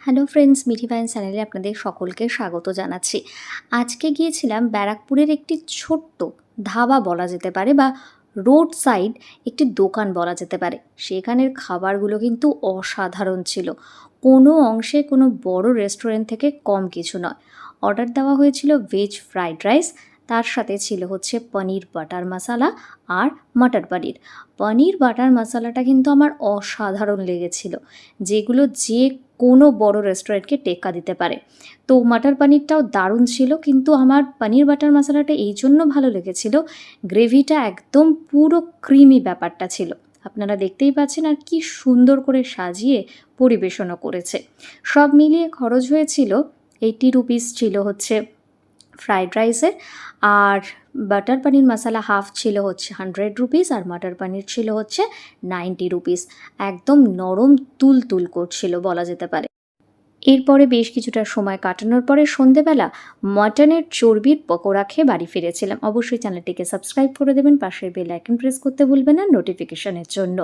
Hello friends, Mithi vine চ্যানেলে আপনাদের সকলকে স্বাগত জানাচ্ছি। আজকে গিয়েছিলাম ব্যারাকপুরের একটি ছোট্ট ধাবা বলা যেতে পারে বা রোড সাইড একটি দোকান বলা যেতে পারে। সেখানের খাবারগুলো কিন্তু অসাধারণ ছিল, কোনো অংশে কোনো বড় রেস্টুরেন্ট থেকে কম কিছু নয়। অর্ডার দেওয়া হয়েছিল ভেজ ফ্রাইড রাইস, তার সাথে ছিল হচ্ছে পনির বাটার মশালা আর মটর পনির। পনির বাটার মশালাটা কিন্তু আমার অসাধারণ লেগেছিল, যেগুলো যে কোনো বড় রেস্টুরেন্টকে টেক্কা দিতে পারে। তো মাটার পনিরটাও দারুণ ছিল, কিন্তু আমার পনির বাটার মশালাটা এই জন্য ভালো লেগেছিল, গ্রেভিটা একদম পুরো ক্রিমি ব্যাপারটা ছিল। আপনারা দেখতেই পাচ্ছেন আর কি সুন্দর করে সাজিয়ে পরিবেশনও করেছে। সব মিলিয়ে খরচ হয়েছিল 80 রুপিস ছিল হচ্ছে ফ্রাইড রাইসের, আর বাটার পনির মশালা হাফ ছিল হচ্ছে 100 রুপিস, আর মাটার পনির ছিল হচ্ছে 90 রুপিস। একদম নরম তুল করছিল বলা যেতে পারে। এরপরে বেশ কিছুটা সময় কাটানোর পরে সন্ধেবেলা মটনের চর্বির পকোড়া খেয়ে বাড়ি ফিরেছিলাম। অবশ্যই চ্যানেলটিকে সাবস্ক্রাইব করে দেবেন, পাশের বেল আইকন প্রেস করতে ভুলবেন না নোটিফিকেশনের জন্য।